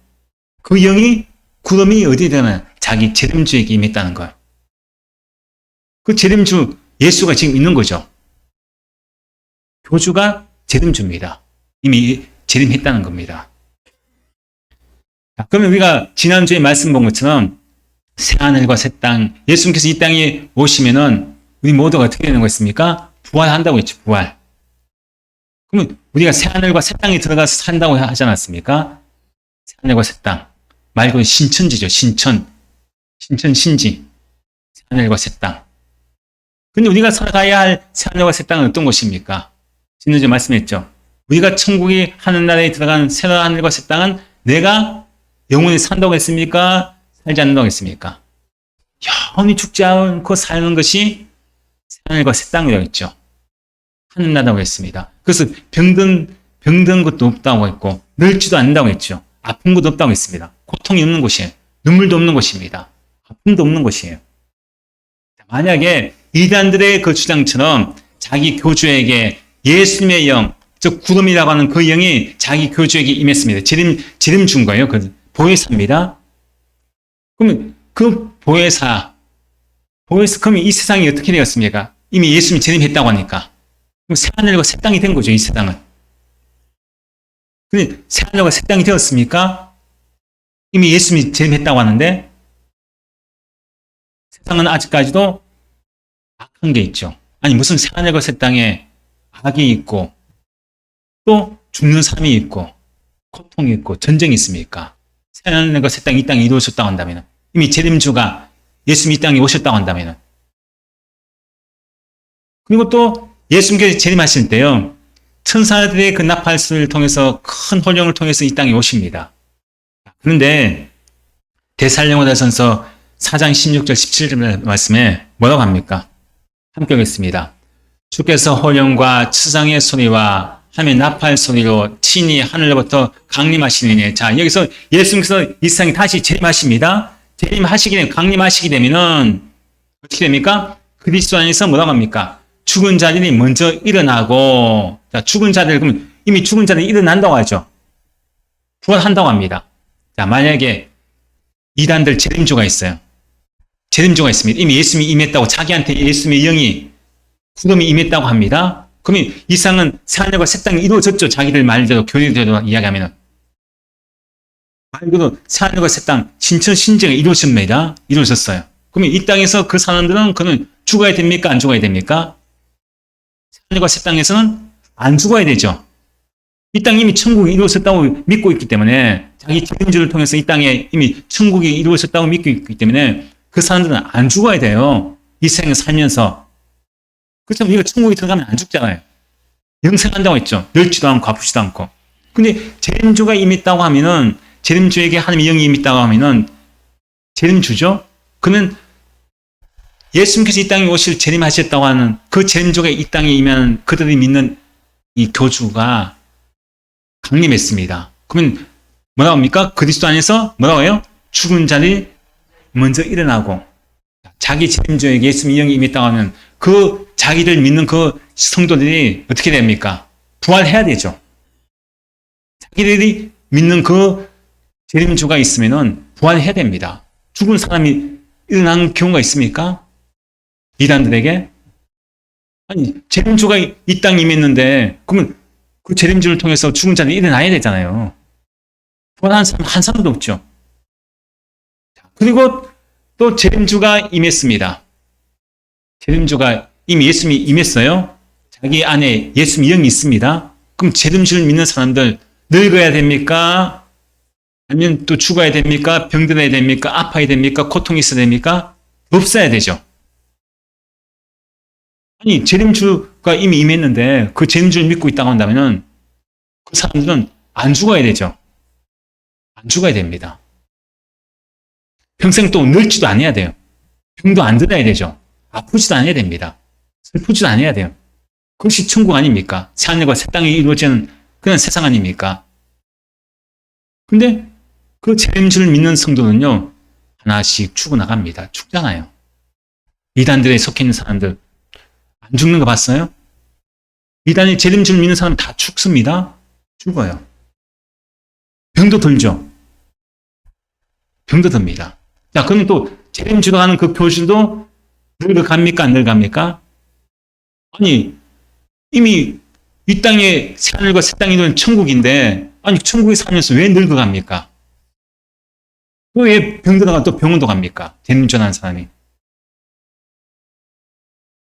그 영이, 구름이 어디에 되나 자기 재림주에게 임했다는 거예요. 그 재림주, 예수가 지금 있는 거죠. 교주가 재림주입니다. 이미 재림했다는 겁니다. 그러면 우리가 지난주에 말씀 본 것처럼 새하늘과 새 땅, 예수님께서 이 땅에 오시면은 우리 모두가 어떻게 되는 것입니까? 부활한다고 했죠, 부활. 그러면 우리가 새하늘과 새 땅에 들어가서 산다고 하지 않았습니까? 새하늘과 새 땅. 말 그대로 신천지죠, 신천. 신천, 신지. 새하늘과 새 땅. 근데 우리가 살아가야 할 새하늘과 새 땅은 어떤 곳입니까? 지난주에 말씀했죠. 우리가 천국이 하늘나라에 들어간 새하늘과 새 땅은 내가 영원히 산다고 했습니까? 살지 않는다고 했습니까? 영원히 죽지 않고 사는 것이 새하늘과 새 땅이라고 했죠. 하늘나라고 했습니다. 그래서 병든 것도 없다고 했고, 늙지도 않는다고 했죠. 아픈 것도 없다고 했습니다. 고통이 없는 곳이에요. 눈물도 없는 곳입니다. 아픔도 없는 곳이에요. 만약에 이단들의 그 주장처럼 자기 교주에게 예수님의 영, 즉 구름이라고 하는 그 영이 자기 교주에게 임했습니다. 재림 준 거예요. 그 보혜사입니다. 그러면 그 보혜사, 그러면 이 세상이 어떻게 되었습니까? 이미 예수님이 재림했다고 하니까. 그럼 새하늘과 새 땅이 된 거죠, 이 세상은. 근데 새하늘과 새 땅이 되었습니까? 이미 예수님이 재림했다고 하는데, 세상은 아직까지도 악한 게 있죠. 아니, 무슨 새하늘과 새 땅에 악이 있고, 또 죽는 삶이 있고, 고통이 있고, 전쟁이 있습니까? 새하늘과 새 땅이 이 땅에 이루어졌다고 한다면, 이미 재림주가 예수님이 이 땅에 오셨다고 한다면, 그리고 또 예수님께서 재림하실 때요, 천사들의 그 나팔소리를 통해서 큰 호령을 통해서 이 땅에 오십니다. 그런데 데살로니가전서 4장 16절 17절 말씀에 뭐라고 합니까? 함께 하겠습니다. 주께서 호령과 추상의 소리와 하며 나팔 소리로 친히 하늘로부터 강림하시느니. 자, 여기서 예수님께서 이 세상에 다시 재림하십니다. 재림하시게 되면, 강림하시게 되면은 어떻게 됩니까? 그리스도 안에서 뭐라고 합니까? 죽은 자들이 먼저 일어나고, 자, 죽은 자들, 그러면 이미 죽은 자들이 일어난다고 하죠. 부활한다고 합니다. 자, 만약에 이단들 재림주가 있어요. 재림주가 있습니다. 이미 예수님이 임했다고, 자기한테 예수님의 영이, 구름이 임했다고 합니다. 그러면 이 세상은 새하늘과 새 땅이 이루어졌죠. 자기들 말대로, 교리대로 이야기하면은. 말고도 새하늘과 새 땅, 신천 신제가 이루어집니다. 이루어졌어요. 그러면 이 땅에서 그 사람들은 그는 죽어야 됩니까? 안 죽어야 됩니까? 새하늘과 새 땅에서는 안 죽어야 되죠. 이 땅이 이미 천국이 이루어졌다고 믿고 있기 때문에 자기 책임질을 통해서 이 땅에 이미 천국이 이루어졌다고 믿고 있기 때문에 그 사람들은 안 죽어야 돼요. 이 생을 살면서. 그렇다면 우리가 천국에 들어가면 안 죽잖아요. 영생한다고 했죠. 늙지도 않고 아프지도 않고. 근데 재림주가 임했다고 하면은 재림주에게 하나님의 영이 임했다고 하면은 재림주죠. 그러면 예수님께서 이 땅에 오실 재림하셨다고 하는 그 재림주가 이 땅에 임하는 그들이 믿는 이 교주가 강림했습니다. 그러면 뭐라고 합니까? 그리스도 안에서 뭐라고 해요? 죽은 자들이 먼저 일어나고 자기 재림주에게 예수님의 영이 임했다고 하면 그 자기를 믿는 그 성도들이 어떻게 됩니까? 부활해야 되죠. 자기들이 믿는 그 재림주가 있으면은 부활해야 됩니다. 죽은 사람이 일어나는 경우가 있습니까? 이단들에게? 아니, 재림주가 이 땅에 임했는데, 그러면 그 재림주를 통해서 죽은 자들이 일어나야 되잖아요. 부활한 사람 한 사람도 없죠. 그리고 또 재림주가 임했습니다. 재림주가 이미 예수님이 임했어요. 자기 안에 예수님의 영이 있습니다. 그럼 재림주를 믿는 사람들 늙어야 됩니까? 아니면 또 죽어야 됩니까? 병들어야 됩니까? 아파야 됩니까? 고통이 있어야 됩니까? 없어야 되죠. 아니, 재림주가 이미 임했는데 그 재림주를 믿고 있다고 한다면 그 사람들은 안 죽어야 되죠. 안 죽어야 됩니다. 평생 또 늙지도 않아야 돼요. 병도 안 들어야 되죠. 아프지도 않아야 됩니다. 슬프지도 않아야 돼요. 그것이 천국 아닙니까? 새하늘과 새 땅이 이루어지는 그런 세상 아닙니까? 근데 그 재림주를 믿는 성도는요, 하나씩 죽어나갑니다. 죽잖아요. 이단들에 속해 있는 사람들 안 죽는 거 봤어요? 이단의 재림주를 믿는 사람 다 죽습니다. 죽어요. 병도 들죠. 병도 듭니다. 자, 그러면 또 재림주로 하는 그 교주도 늙어갑니까? 안 늙어갑니까? 아니, 이미 이 땅에 새하늘과 새 땅이 되는 천국인데, 아니, 천국에 살면서 왜 늙어갑니까? 또 왜 병들어가 또 병원도 갑니까? 재림주 하는 사람이.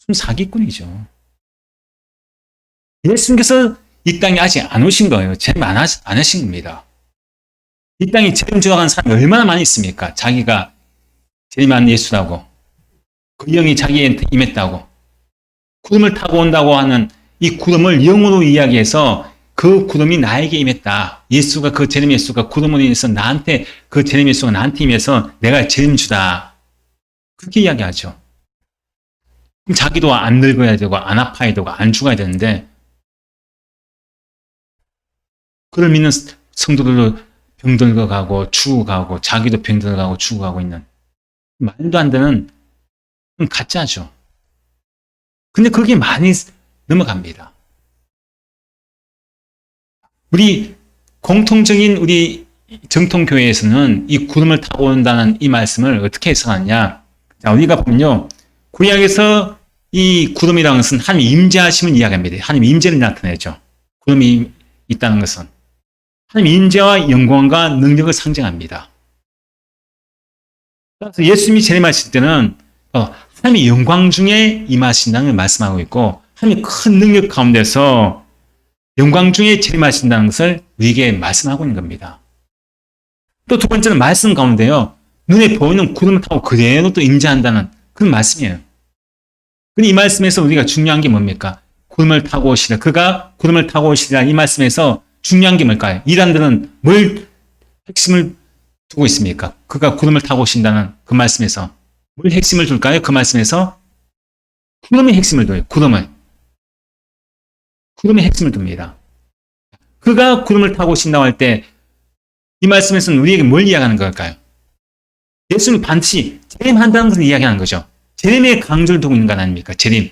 좀 사기꾼이죠. 예수님께서 이 땅에 아직 안 오신 거예요. 재림 안 하신 겁니다. 이 땅에 재림주로 가는 사람이 얼마나 많이 있습니까? 자기가 재림한 예수라고. 그 영이 자기한테 임했다고. 구름을 타고 온다고 하는 이 구름을 영으로 이야기해서 그 구름이 나에게 임했다. 예수가 그 재림 예수가 구름으로 인해서 나한테 그 재림 예수가 나한테 임해서 내가 재림주다. 그렇게 이야기하죠. 그럼 자기도 안 늙어야 되고 안 아파야 되고 안 죽어야 되는데 그를 믿는 성도들도 병들어 가고 죽어가고 자기도 병들어 가고 죽어가고 있는 말도 안 되는 가짜죠. 근데 그게 많이 넘어갑니다. 우리 공통적인 우리 정통교회에서는 이 구름을 타고 온다는 이 말씀을 어떻게 해석하느냐. 자, 우리가 보면요. 구약에서 이 구름이라는 것은 하나님 임재하심을 이야기합니다. 하나님 임재를 나타내죠. 구름이 있다는 것은 하나님 임재와 영광과 능력을 상징합니다. 그래서 예수님이 재림하실 때는 하나님의 영광 중에 임하신다는 걸 말씀하고 있고 하나님의 큰 능력 가운데서 영광 중에 재림하신다는 것을 우리에게 말씀하고 있는 겁니다. 또 두 번째는 말씀 가운데요. 눈에 보이는 구름을 타고 그대로 또 임재한다는 그런 말씀이에요. 근데 이 말씀에서 우리가 중요한 게 뭡니까? 구름을 타고 오시라. 그가 구름을 타고 오시라. 이 말씀에서 중요한 게 뭘까요? 이단들은 뭘 핵심을 두고 있습니까? 그가 구름을 타고 오신다는 그 말씀에서 뭘 핵심을 둘까요? 그 말씀에서 구름의 핵심을 둬요. 구름의 핵심을 둡니다. 그가 구름을 타고 오신다고 할 때 이 말씀에서는 우리에게 뭘 이야기하는 걸까요? 예수님이 반드시 재림한다는 것을 이야기하는 거죠. 재림의 강조를 두고 있는 건 아닙니까? 재림.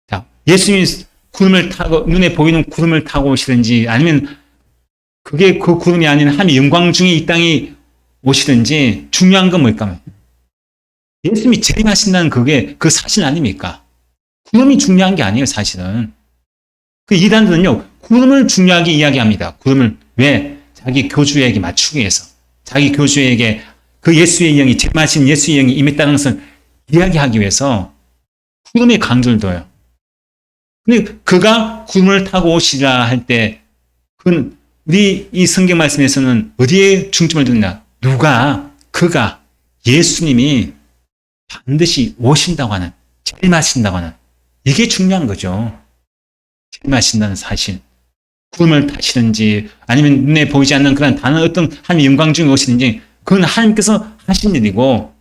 자, 예수님이 구름을 타고 눈에 보이는 구름을 타고 오시든지 아니면 그게 그 구름이 아닌 하나님의 영광 중에 이 땅에 오시든지 중요한 건 뭘까요? 예수님이 재림하신다는 그게 그 사실 아닙니까? 구름이 중요한 게 아니에요, 사실은. 그 이단들은요, 구름을 중요하게 이야기합니다. 구름을 왜? 자, 자기 교주에게 맞추기 위해서, 자기 교주에게 그 예수의 영이, 재림하신 예수의 영이 임했다는 것을 이야기하기 위해서 구름의 강조를 둬요. 근데 그가 구름을 타고 오시리라 할 때, 그건 우리 이 성경 말씀에서는 어디에 중점을 두느냐? 그가, 예수님이 반드시 오신다고 하는, 재림하신다고 하는, 이게 중요한 거죠. 재림하신다는 사실. 구름을 타시든지, 아니면 눈에 보이지 않는 그런 다른 어떤 하나님의 영광 중에 오시든지, 그건 하나님께서 하신 일이고,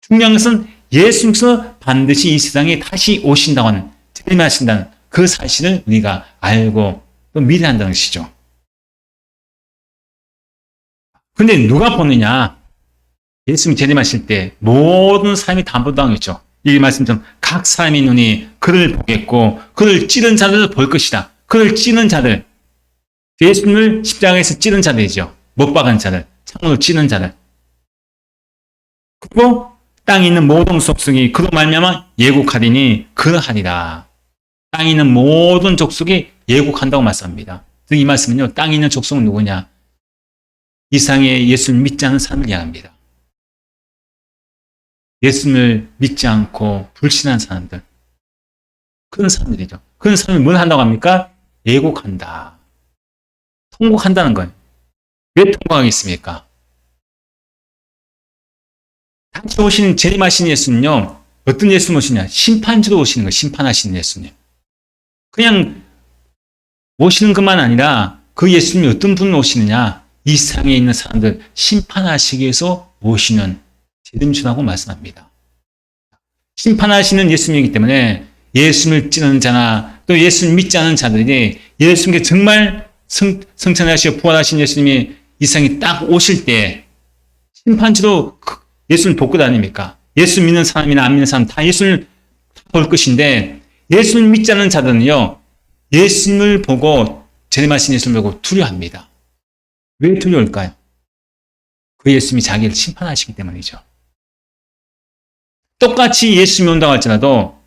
중요한 것은 예수님께서 반드시 이 세상에 다시 오신다고 하는, 재림하신다는 그 사실을 우리가 알고 또 믿어야 한다는 것이죠. 근데 누가 보느냐? 예수님 재림하실 때 모든 사람이 다 본다고 이 말씀처럼 각 사람의 눈이 그를 보겠고 그를 찌른 자들을 볼 것이다. 그를 찌른 자들, 예수님을 십자가에서 찌른 자들이죠. 못 박은 자들, 창으로 찌른 자들. 그리고 땅에 있는 모든 족속이 그로 말미암아 예국하리니 그러하리라. 땅에 있는 모든 족속이 예국한다고 말씀합니다. 이 말씀은요, 땅에 있는 족속은 누구냐? 이 세상에 예수를 믿지 않는 사람을 이야기합니다. 예수를 믿지 않고 불신한 사람들. 그런 사람들이죠. 그런 사람이 뭘 한다고 합니까? 예국한다. 통곡한다는 거예요. 왜 통곡하겠습니까? 다시 오시는 재림하신 예수는요, 어떤 예수님 오시냐? 심판주로 오시는 거예요. 심판하시는 예수님. 그냥 오시는 것만 아니라 그 예수님이 어떤 분으로 오시느냐? 이 세상에 있는 사람들 심판하시기 위해서 오시는 재림주라고 말씀합니다. 심판하시는 예수님이기 때문에 예수님을 찌르는 자나 또 예수님 믿지 않는 자들이 예수님께 정말 성천하시고 부활하신 예수님이 이 세상에 딱 오실 때 심판주로 예수를 볼 것 아닙니까? 예수 믿는 사람이나 안 믿는 사람 다 예수를 볼 것인데 예수를 믿지 않는 자들은요, 예수님을 보고 재림하신 예수님을 보고 두려워합니다. 왜 두려울까요? 그 예수님이 자기를 심판하시기 때문이죠. 똑같이 예수님이 온다고 할지라도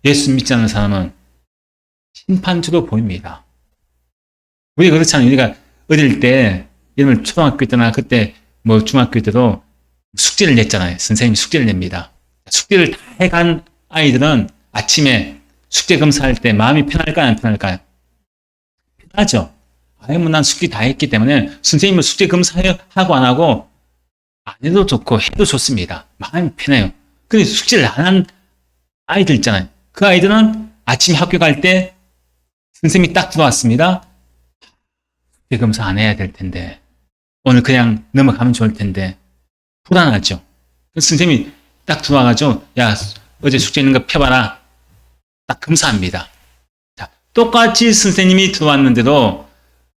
예수 믿지 않는 사람은 심판주로 보입니다. 우리가 그렇잖아요. 우리가 어릴 때, 예를 초등학교 때나 그때 뭐 중학교 때도 숙제를 냈잖아요. 선생님이 숙제를 냅니다. 숙제를 다 해간 아이들은 아침에 숙제 검사할 때 마음이 편할까요? 안 편할까요? 편하죠. 난 숙제 다 했기 때문에 선생님은 숙제 검사하고 안 하고 안 해도 좋고 해도 좋습니다. 마음이 편해요. 근데 숙제를 안 한 아이들 있잖아요. 그 아이들은 아침 학교 갈 때 선생님이 딱 들어왔습니다. 숙제 검사 안 해야 될 텐데 오늘 그냥 넘어가면 좋을 텐데 불안하죠. 선생님이 딱 들어와가지고 야 어제 숙제 있는 거 펴봐라. 딱 검사합니다. 자, 똑같이 선생님이 들어왔는데도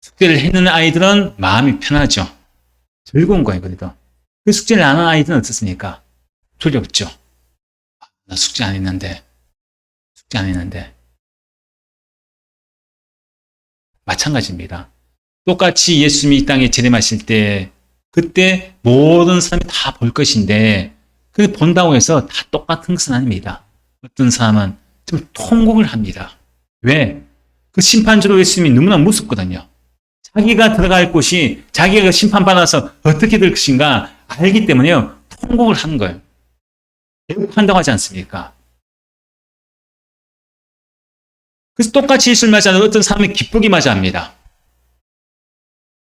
숙제를 했는 아이들은 마음이 편하죠. 즐거운 거예요. 그래도 그 숙제를 안 한 아이들은 어떻습니까? 두렵죠. 나 숙제 안 했는데 마찬가지입니다. 똑같이 예수님이 이 땅에 재림하실 때 그때 모든 사람이 다 볼 것인데 그 본다고 해서 다 똑같은 것은 아닙니다. 어떤 사람은 좀 통곡을 합니다. 왜? 그 심판주로 예수님이 너무나 무섭거든요. 자기가 들어갈 곳이 자기가 심판받아서 어떻게 될 것인가 알기 때문에요. 통곡을 하는 거예요. 애국한다고 하지 않습니까? 그래서 똑같이 예수를 맞이하는 어떤 사람이 기쁘게 맞이합니다.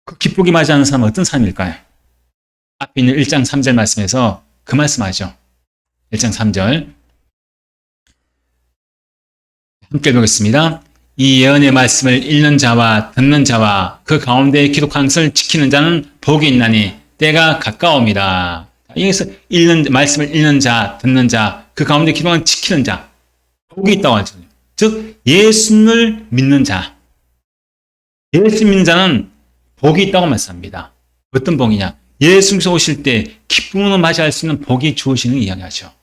그 기쁘게 맞이하는 사람은 어떤 사람일까요? 앞에 있는 1장 3절 말씀에서 그 말씀하죠. 1장 3절 함께 보겠습니다. 이 예언의 말씀을 읽는 자와 듣는 자와 그 가운데 기록한 것을 지키는 자는 복이 있나니 때가 가까움이다. 여기서 말씀을 읽는 자, 듣는 자, 그 가운데 기록한 지키는 자, 복이 있다고 하죠. 즉 예수님을 믿는 자, 예수 믿는 자는 복이 있다고 말씀합니다. 어떤 복이냐? 예수님께서 오실 때 기쁨으로 맞이할 수 있는 복이 주어지는 이야기하죠.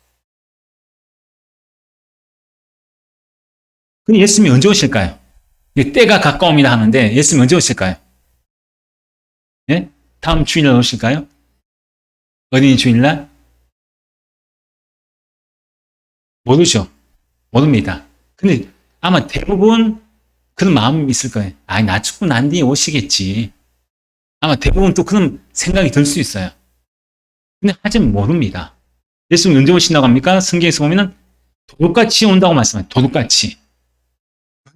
근데 예수님이 언제 오실까요? 때가 가까움이라 하는데 예수님이 언제 오실까요? 예? 다음 주일날 오실까요? 어린이 주일날? 모르죠. 모릅니다. 근데 아마 대부분 그런 마음이 있을 거예요. 나 죽고 난 뒤에 오시겠지. 아마 대부분 또 그런 생각이 들 수 있어요. 근데 하지만 모릅니다. 예수님 언제 오신다고 합니까? 성경에서 보면은 도둑같이 온다고 말씀해요. 도둑같이.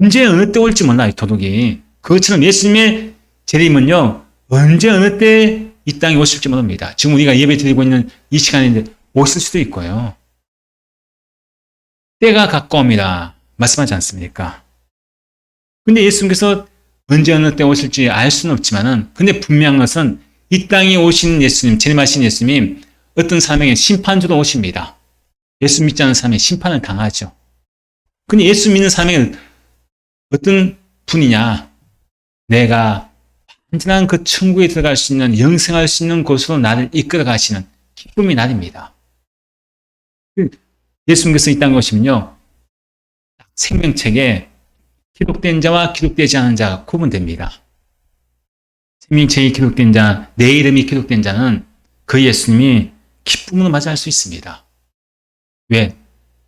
언제 어느 때 올지 몰라요, 도둑이. 그것처럼 예수님의 재림은요, 언제 어느 때 이 땅에 오실지 모릅니다. 지금 우리가 예배 드리고 있는 이 시간인데 오실 수도 있고요. 때가 가까웁니다. 말씀하지 않습니까? 근데 예수님께서 언제 어느 때 오실지 알 수는 없지만은, 근데 분명한 것은 이 땅에 오신 예수님, 재림하신 예수님, 어떤 사람에게 심판주로 오십니다. 예수 믿지 않는 사람이 심판을 당하죠. 근데 예수 믿는 사람에게 어떤 분이냐? 내가 완전한 그 천국에 들어갈 수 있는, 영생할 수 있는 곳으로 나를 이끌어 가시는 기쁨의 날입니다. 예수님께서 이 땅에 오시면요, 생명책에 기록된 자와 기록되지 않은 자가 구분됩니다. 생명책에 기록된 자, 내 이름이 기록된 자는 그 예수님이 기쁨으로 맞이할 수 있습니다. 왜?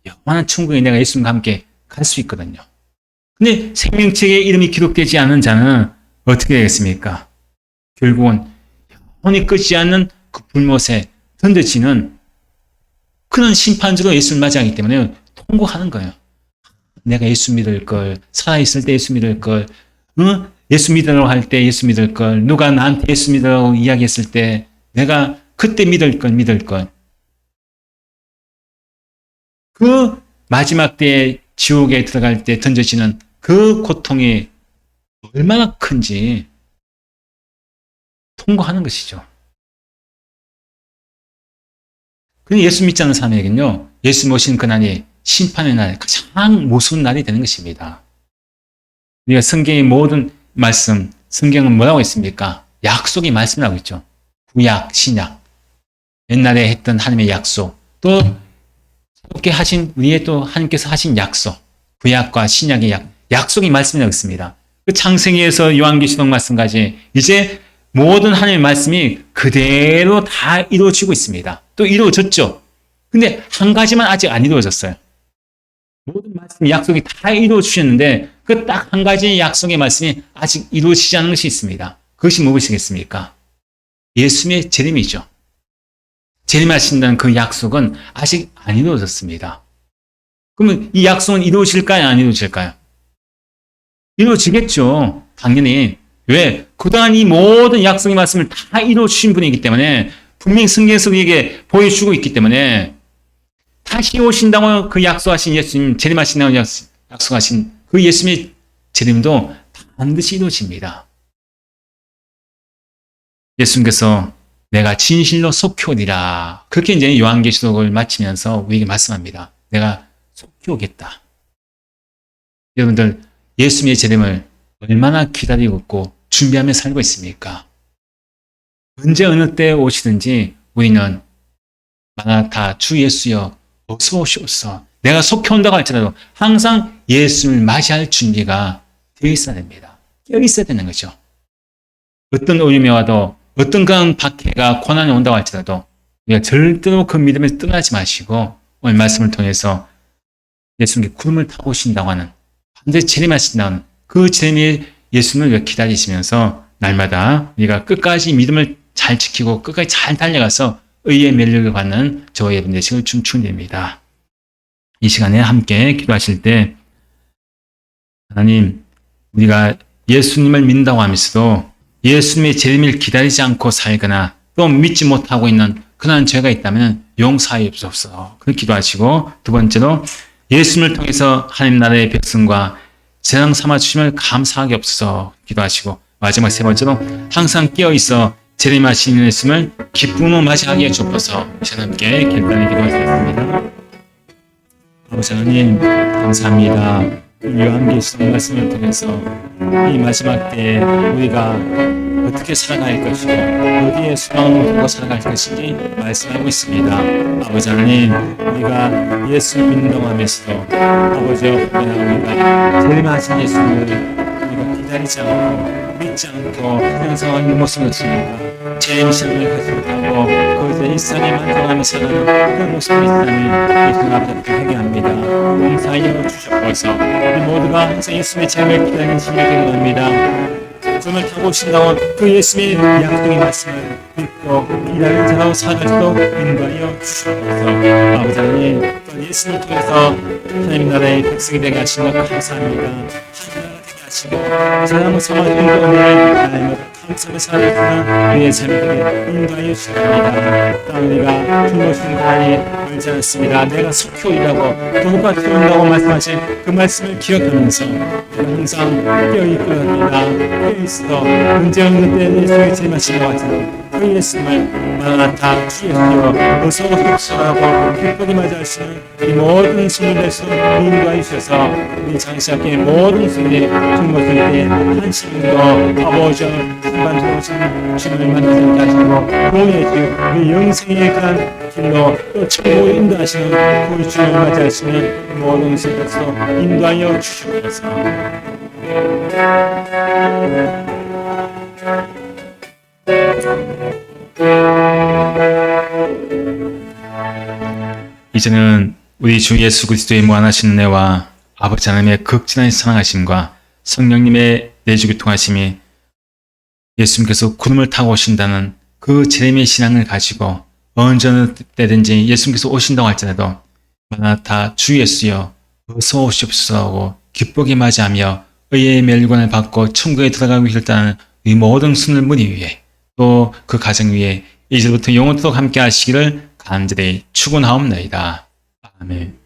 영원한 천국에 내가 예수님과 함께 갈 수 있거든요. 근데 생명책에 이름이 기록되지 않은 자는 어떻게 되겠습니까? 결국은 영원히 끝이 않는 그 불못에 던져지는 그런 심판주로 예수를 맞이하기 때문에 통곡하는 거예요. 내가 예수 믿을 걸, 살아있을 때 예수 믿을 걸, 예수 믿으라고 할 때 예수 믿을 걸, 누가 나한테 예수 믿으라고 이야기했을 때 내가 그때 믿을 걸. 그 마지막 때에 지옥에 들어갈 때 던져지는 그 고통이 얼마나 큰지 통과하는 것이죠. 근데 예수 믿지 않는 사람에게는요, 예수 모신 그날이 심판의 날, 가장 무서운 날이 되는 것입니다. 우리가 성경의 모든 말씀, 성경은 뭐라고 했습니까? 약속의 말씀이라고 있죠. 구약, 신약. 옛날에 했던 하나님의 약속, 또 새롭게 하신, 위에 또 하나님께서 하신 약속, 구약과 신약의 약속의 말씀이라고 있습니다. 그 창세기에서 요한계시록 말씀까지 이제 모든 하나님의 말씀이 그대로 다 이루어지고 있습니다. 또 이루어졌죠. 근데 한 가지만 아직 안 이루어졌어요. 모든 말씀, 약속이 다 이루어주셨는데 그 딱 한 가지의 약속의 말씀이 아직 이루어지지 않은 것이 있습니다. 그것이 무엇이겠습니까? 예수님의 재림이죠. 재림하신다는 그 약속은 아직 안 이루어졌습니다. 그러면 이 약속은 이루어질까요? 안 이루어질까요? 이루어지겠죠. 당연히. 왜? 그동안 이 모든 약속의 말씀을 다 이루어주신 분이기 때문에, 분명히 성경에서 우리에게 보여주고 있기 때문에, 다시 오신다고 그 약속하신 예수님, 재림하신다고 약속하신 그 예수님의 재림도 반드시 이루어집니다. 예수님께서 내가 진실로 속히 오리라. 그렇게 이제 요한계시록을 마치면서 우리에게 말씀합니다. 내가 속히 오겠다. 여러분들, 예수님의 재림을 얼마나 기다리고 있고 준비하며 살고 있습니까? 언제 어느 때 오시든지 우리는 마라나타 주 예수여 어서 오시옵소서. 내가 속히 온다고 할지라도 항상 예수님을 맞이할 준비가 되어 있어야 됩니다. 깨어 있어야 되는 거죠. 어떤 어려움이 와도, 어떤 그런 박해가 고난이 온다고 할지라도 우리가 절대로 그 믿음에서 떠나지 마시고 오늘 말씀을 통해서 예수님께 구름을 타고 오신다고 하는, 반드시 재림하신다는 그 재림의 예수님을 기다리시면서 날마다 우리가 끝까지 믿음을 잘 지키고 끝까지 잘 달려가서 의의 멸류를 받는 저와 여러분 되시길 춤추입니다. 이 시간에 함께 기도하실 때 하나님, 우리가 예수님을 믿는다고 하면서도 예수님의 재림을 기다리지 않고 살거나 또 믿지 못하고 있는 그런 죄가 있다면 용서하여 주옵소서. 그렇게 기도하시고, 두 번째로 예수님을 통해서 하나님 나라의 백성과 세상 삼아주심을 감사하게 없어서 기도하시고, 마지막 세 번째로 항상 깨어있어 재림하시는 예수님을 기쁨으로 맞이하게 해주옵소서. 함께 간단히 기도하겠습니다. 아버지 하나님, 감사합니다. 요한계시록 말씀을 통해서 이 마지막 때에 우리가 어떻게 살아갈 것이고 어디에 소망을 두고 살아갈 것인지 말씀하고 있습니다. 아버지 하나님, 우리가 예수를 믿는다고 하면서도 아버지여, 우리가 재림하신 예수를 우리가 기다리지 않고 믿지 않고 그냥 상황이 무엇이겠습니까? 재림 시험을 가지고 거기서 일상에 만족하며 삶을 살아가는 그런 모습이 있다면 예수님 앞에 회개합니다. 용서하여 주셔서 우리 모두가 항상 예수님의 재림을 기다리는 시간이 되는 겁니다. 구름을 타고 오신다고 그 예수님의 약속의 말씀을 믿고 기다리는 자로 살아가도록 인도하여 주셔서 아버지 하나님 또 예수님을 통해서 하나님 나라의 백성이 되게 하시는 것 감사합니다. 하나님 나라가 되게 하시고 사람을 성화를 인도하는 날마다 감사를 살아가는 우리의 삶이 되게 인도하여 주십니다. 땅 우리가 굶으신 가에 멀지 않습니다. 내가 속효이라고 도가 키운다고 말씀하신 그 말씀을 기억하면서 항상 깨어있고 합니다. 깨어있어 문제 없는 때 예수의 제맛인 것 같은 그 예수님을 마라나타 주 예수여 어서 흡수하고 기쁘게 맞이하시는 이 모든 순례에서 인도하여 주셔서 우리 장시학교의 모든 순례 중목일 때 한시민도 아버지 한반 들어오신 주님을 만나게 하시고 구원의 주 우리 영생의 그런 길로 또 천국을 인도하시는 그 주님을 맞이하시는 모든 순례에서 인도하여 주시옵소서. 이제는 우리 주 예수 그리스도의 무한하신 은혜와 아버지 하나님의 극진한 사랑하심과 성령님의 내주교통하심이 예수님께서 구름을 타고 오신다는 그 재림의 신앙을 가지고 언제 때든지 예수님께서 오신다고 할지라도 마라나타 주 예수여 어서 오시옵소서 하고 기쁘게 맞이하며 의의 멸관을 받고 천국에 들어가기 결단하는 이 모든 순을 무리 위해 또 그 가정 위에 이제부터 영원토록 함께 하시기를 간절히 축원하옵나이다. 아멘.